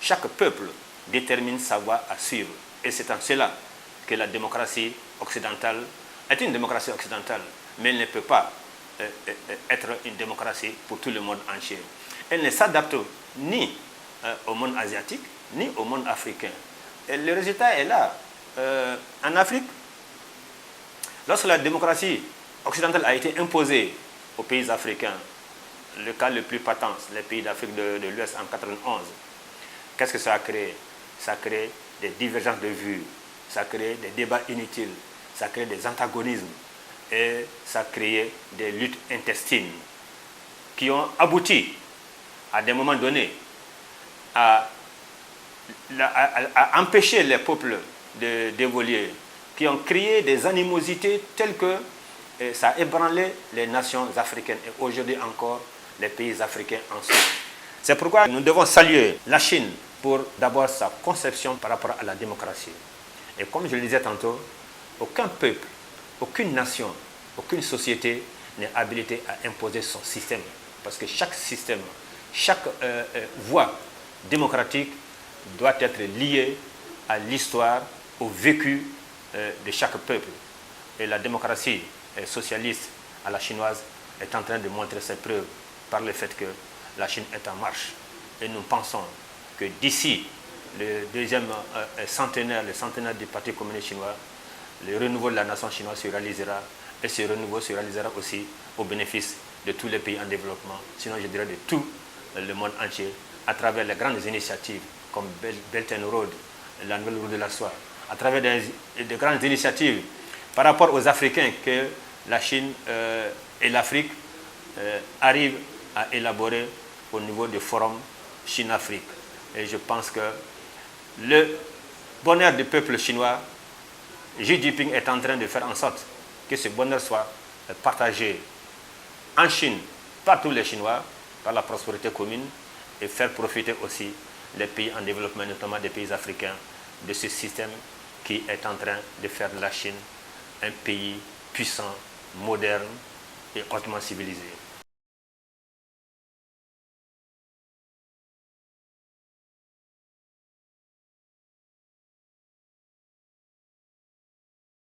chaque peuple détermine sa voie à suivre. Et c'est en cela que la démocratie occidentale est une démocratie occidentale, mais elle ne peut pas être une démocratie pour tout le monde entier. Elle ne s'adapte ni au monde asiatique, ni au monde africain. Et le résultat est là. En Afrique, lorsque la démocratie occidentale a été imposée aux pays africains, le cas le plus patent, les pays d'Afrique de l'Ouest en 1991, qu'est-ce que ça a créé? Ça a créé des divergences de vues, ça a créé des débats inutiles, ça a créé des antagonismes et ça a créé des luttes intestines qui ont abouti à des moments donnés à empêcher les peuples d'évoluer, qui ont créé des animosités telles que ça a ébranlé les nations africaines et aujourd'hui encore les pays africains en souffrent. C'est pourquoi nous devons saluer la Chine pour d'abord sa conception par rapport à la démocratie. Et comme je le disais tantôt, aucun peuple, aucune nation, aucune société n'est habilité à imposer son système. Parce que chaque système, chaque voie démocratique doit être liée à l'histoire, au vécu de chaque peuple. Et la démocratie socialiste à la chinoise est en train de montrer ses preuves par le fait que la Chine est en marche. Et nous pensons que d'ici le deuxième centenaire, le centenaire du Parti communiste chinois, le renouveau de la nation chinoise se réalisera et ce renouveau se réalisera aussi au bénéfice de tous les pays en développement, sinon je dirais de tout le monde entier, à travers les grandes initiatives comme Belt and Road, la nouvelle route de la soie, à travers de grandes initiatives par rapport aux Africains que la Chine et l'Afrique arrivent à élaborer au niveau du forum Chine-Afrique. Et je pense que le bonheur du peuple chinois, Xi Jinping est en train de faire en sorte que ce bonheur soit partagé en Chine par tous les Chinois, par la prospérité commune, et faire profiter aussi les pays en développement, notamment des pays africains, de ce système qui est en train de faire de la Chine un pays puissant, moderne et hautement civilisé.